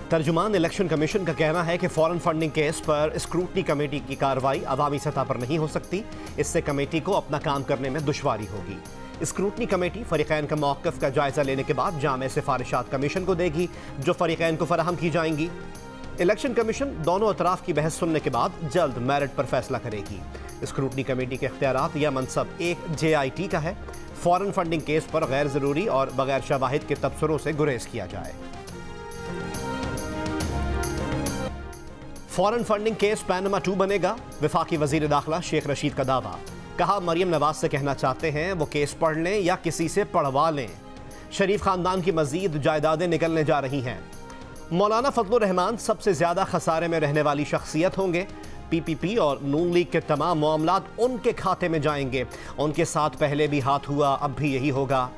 तर्जुमान election commission का कहना है कि फॉरेन फंडिंग केस पर स्क्रूटनी कमेटी की कार्रवाई अवामी सतह पर नहीं हो सकती। इससे कमेटी को अपना काम करने में दुश्वारी होगी। स्क्रूटनी कमेटी फरीकैन का मौक़िफ़ का जायजा लेने के बाद जामे सिफारिशात कमीशन को देगी, जो फरीकैन को फराहम की जाएंगी। इलेक्शन कमीशन दोनों अतराफ की बहस सुनने के बाद जल्द मेरिट पर फैसला करेगी। स्क्रूटनी कमेटी के इख्तियारात या मनसब एक JIT का है। फॉरेन फंडिंग केस पर गैर ज़रूरी और बगैर शवाहिद के तबसरों से गुरेज किया जाए। फॉरेन फंडिंग केस पैनमा 2 बनेगा। वफाकी वजीर दाखिला शेख रशीद का दावा। कहा, मरियम नवाज से कहना चाहते हैं वो केस पढ़ लें या किसी से पढ़वा लें। शरीफ खानदान की मजीद जायदादें निकलने जा रही हैं। मौलाना फजलुर रहमान सबसे ज्यादा खसारे में रहने वाली शख्सियत होंगे। PPP और नून लीग के तमाम मामलात उनके खाते में जाएंगे। उनके साथ पहले भी हाथ हुआ, अब भी यही होगा।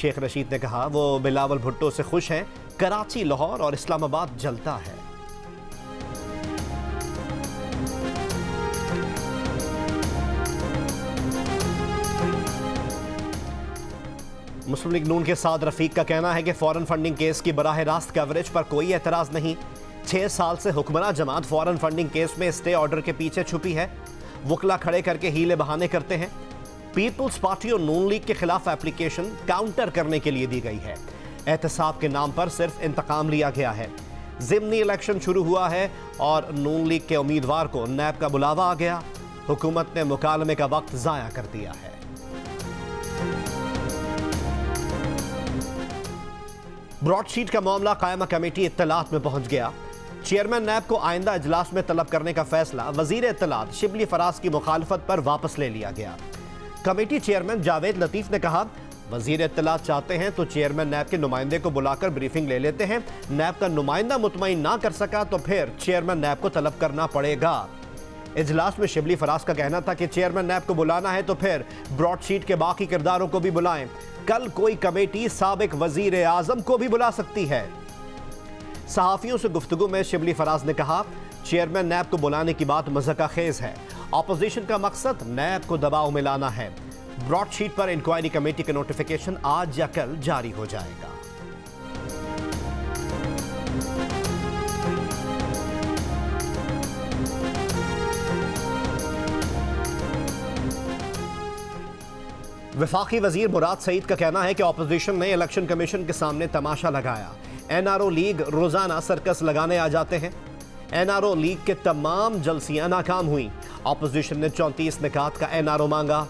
शेख रशीद ने कहा वो बिलावल भुट्टो से खुश हैं। कराची, लाहौर और इस्लामाबाद जलता है। मुस्लिम लीग नून के साद रफीक का कहना है कि फॉरेन फंडिंग केस की बराह रास्त कवरेज पर कोई एतराज़ नहीं। 6 साल से हुक्मरान जमात फॉरेन फंडिंग केस में स्टे ऑर्डर के पीछे छुपी है। वकला खड़े करके हीले बहाने करते हैं। पीपल्स पार्टी और नून लीग के खिलाफ एप्लीकेशन काउंटर करने के लिए दी गई है। एहतसाब के नाम पर सिर्फ इंतकाम लिया गया है। ज़िमनी इलेक्शन शुरू हुआ है और नून लीग के उम्मीदवार को नैब का बुलावा आ गया। हुकूमत ने मुकालमे का वक्त ज़ाया कर दिया है। ब्रॉडशीट का मामला कायमा कमेटी इत्तलात में पहुंच गया। चेयरमैन नैब को आइंदा इजलास में तलब करने का फैसला वजीर इत्तलात शिबली फराज की मुखालफत पर वापस ले लिया गया। कमेटी चेयरमैन जावेद लतीफ ने कहा, वजीर इत्तलात चाहते हैं तो चेयरमैन नैब के नुमाइंदे को बुलाकर ब्रीफिंग ले लेते हैं। नैब का नुमाइंदा मुतमईन ना कर सका तो फिर चेयरमैन नैब को तलब करना पड़ेगा। इजलास में शिबली फराज का कहना था कि चेयरमैन नैब को बुलाना है तो फिर ब्रॉडशीट के बाकी किरदारों को भी बुलाएं। कल कोई कमेटी साबिक वजीर आजम को भी बुला सकती है। सहाफियों से गुफ्तगू में शिबली फराज ने कहा, चेयरमैन नैब को बुलाने की बात मज़ाक़ खेज है। अपोजिशन का मकसद नैब को दबाव में लाना है। ब्रॉडशीट पर इंक्वायरी कमेटी का नोटिफिकेशन आज या कल जारी हो जाएगा। वफाकी वजीर मुराद सईद का कहना है कि अपोजिशन ने इलेक्शन कमीशन के सामने तमाशा लगाया। NRO लीग रोजाना सर्कस लगाने आ जाते हैं। NRO लीग के तमाम जलसियां नाकाम हुई। अपोजिशन ने 34 निकात का NRO मांगा।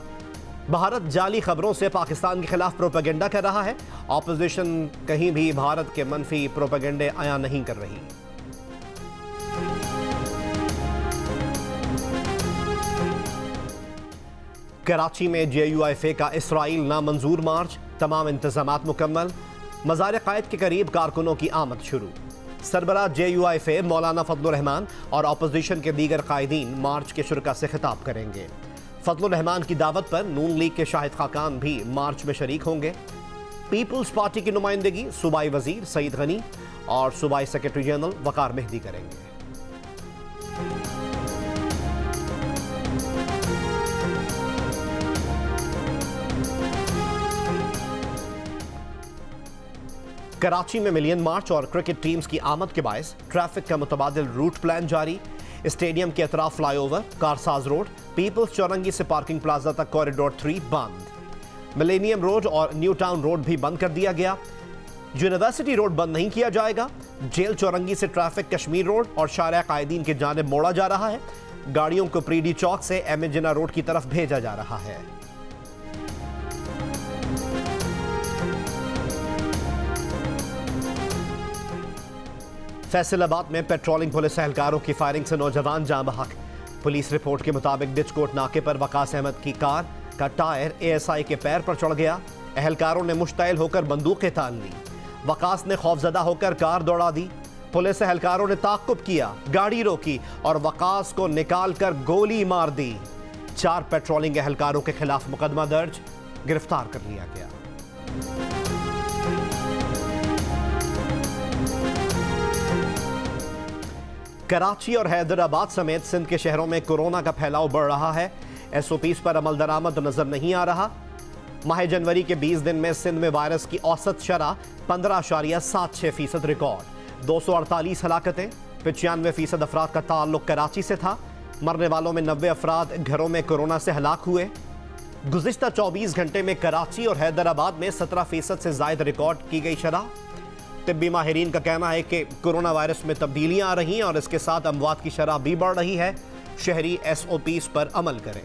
भारत जाली खबरों से पाकिस्तान के खिलाफ प्रोपेगेंडा कर रहा है। अपोजिशन कहीं भी भारत के मनफी प्रोपेगेंडे आया नहीं कर रही। कराची में JUIFA का इसराइल नामंजूर मार्च, तमाम इंतजामात मुकम्मल। मज़ार क़ायद के करीब कारकुनों की आमद शुरू। सरबराह JUIFA मौलाना फजलुर रहमान और अपोजिशन के दीगर कायदीन मार्च के शुरका से खिताब करेंगे। फजलुर रहमान की दावत पर नून लीग के शाहिद खाकान भी मार्च में शरीक होंगे। पीपल्स पार्टी की नुमाइंदगी सूबाई वजीर सईद गनी और सूबाई सेक्रेटरी जनरल वकार मेहदी करेंगे। कराची में मिलियन मार्च और क्रिकेट टीम्स की आमद के बायस ट्रैफिक का मुतबादिल रूट प्लान जारी। स्टेडियम के अतराफ फ्लाईओवर, कारसाज रोड, पीपल्स चौरंगी से पार्किंग प्लाजा तक कॉरिडोर 3 बंद। मिलेनियम रोड और न्यू टाउन रोड भी बंद कर दिया गया। यूनिवर्सिटी रोड बंद नहीं किया जाएगा। जेल चौरंगी से ट्रैफिक कश्मीर रोड और शारिया कायदीन की जानिब मोड़ा जा रहा है। गाड़ियों को प्रीडी चौक से एम जिना रोड की तरफ भेजा जा रहा है। फैसलाबाद में पेट्रोलिंग पुलिस एहलकारों की फायरिंग से नौजवान जान बहक। पुलिस रिपोर्ट के मुताबिक डिचकोट नाके पर वकास अहमद की कार का टायर ASI के पैर पर चढ़ गया। एहलकारों ने मुश्तइल होकर बंदूकें तान ली। वकास ने खौफजदा होकर कार दौड़ा दी। पुलिस एहलकारों ने ताक़ुब किया, गाड़ी रोकी और वकास को निकाल कर गोली मार दी। 4 पेट्रोलिंग एहलकारों के खिलाफ मुकदमा दर्ज, गिरफ्तार कर लिया गया। कराची और हैदराबाद समेत सिंध के शहरों में कोरोना का फैलाव बढ़ रहा है। SOPs पर अमल दरामद नजर नहीं आ रहा। माह जनवरी के 20 दिन में सिंध में वायरस की औसत शरह 15.76% रिकॉर्ड। 248 हलाकतें, 95% अफराद का ताल्लुक कराची से था। मरने वालों में 90 अफराद घरों में कोरोना से हलाक हुए। गुज़िश्ता 24 घंटे में कराची और हैदराबाद में 17% से ज़ायद रिकॉर्ड की गई शरह। तिब्बी माहिरीन का कहना है कि कोरोना वायरस में तब्दीलियां आ रही हैं और इसके साथ अमवात की शरह भी बढ़ रही है। शहरी SOPs पर अमल करें।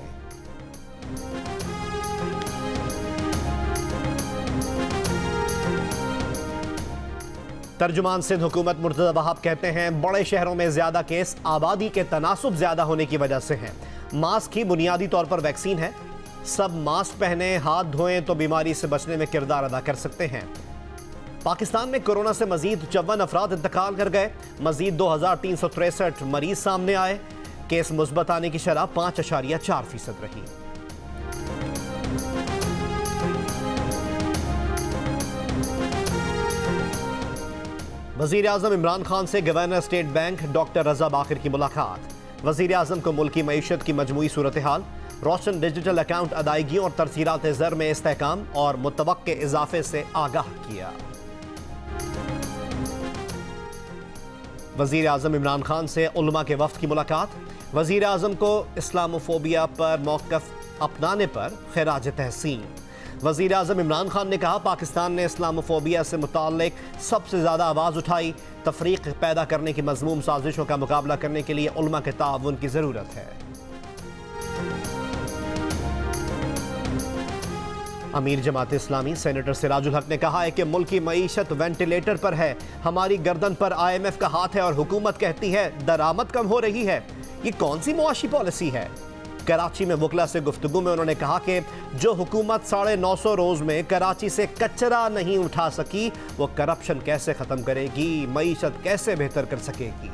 तर्जुमान सिंध हुकूमत मुर्तज़ा वहाब कहते हैं, बड़े शहरों में ज्यादा केस आबादी के तनासुब ज्यादा होने की वजह से हैं। मास्क ही बुनियादी तौर पर वैक्सीन है। सब मास्क पहने, हाथ धोएं तो बीमारी से बचने में किरदार अदा कर सकते हैं। पाकिस्तान में कोरोना से मजीद 54 अफराद इंतकाल कर गए। मजीद 2363 मरीज सामने आए। केस मुस्बत आने की शरह 5.4% रही। वजीर आजम इमरान खान से गवर्नर स्टेट बैंक डॉक्टर रजा बाखिर की मुलाकात। वजीर आजम को मुल्की मईशत की मजमूई सूरत हाल, रोशन डिजिटल अकाउंट अदायगियों और तरसीलात ज़र में इस्तेहकाम और मुतवक्के इजाफे से आगाह किया। वजीर आजम इमरान खान से उलमा के वफ्द की मुलाकात। वजीर आजम को इस्लामोफोबिया पर मौक़िफ़ अपनाने पर खिराज तहसीन। वजीर आजम इमरान खान ने कहा, पाकिस्तान ने इस्लामोफोबिया से मुताल्लिक सबसे ज़्यादा आवाज़ उठाई। तफरीक पैदा करने की मज़मूम साजिशों का मुकाबला करने के लिए उलमा के ताउन की ज़रूरत है। अमीर जमात इस्लामी सेनेटर सिराजुल हक ने कहा है कि मुल्क की मईशत वेंटिलेटर पर है। हमारी गर्दन पर IMF का हाथ है और हुकूमत कहती है दरामद कम हो रही है। ये कौन सी मुआशी पॉलिसी है? कराची में वकला से गुफ्तगू में उन्होंने कहा कि जो हुकूमत 950 रोज में कराची से कचरा नहीं उठा सकी, वो करप्शन कैसे खत्म करेगी, मईशत कैसे बेहतर कर सकेगी।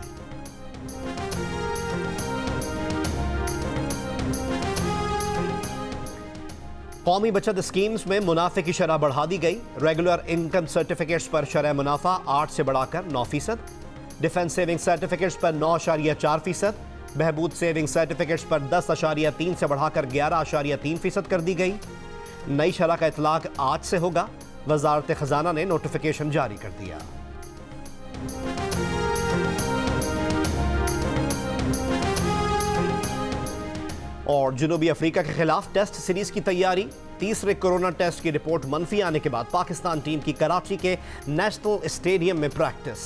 कौमी बचत स्कीम्स में मुनाफे की शरह बढ़ा दी गई। रेगुलर इनकम सर्टिफिकेट्स पर शरह मुनाफा 8 से बढ़ाकर 9%। डिफेंस सेविंग सर्टिफिकेट्स पर 9.4%। बहबूद सेविंग सर्टिफिकेट्स पर 10.3 से बढ़ाकर 11.3% कर दी गई। नई शरह का इतलाक आज से होगा। वजारत खजाना ने नोटिफिकेशन जारी कर दिया। और जनूबी अफ्रीका के खिलाफ टेस्ट सीरीज की तैयारी। तीसरे कोरोना टेस्ट की रिपोर्ट मनफी आने के बाद पाकिस्तान टीम की कराची के नेशनल स्टेडियम में प्रैक्टिस।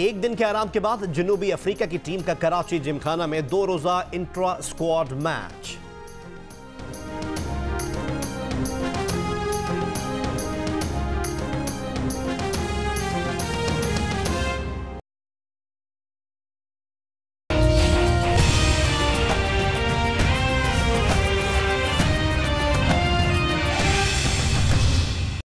एक दिन के आराम के बाद जनूबी अफ्रीका की टीम का कराची जिमखाना में 2 रोजा इंट्रा स्क्वाड मैच।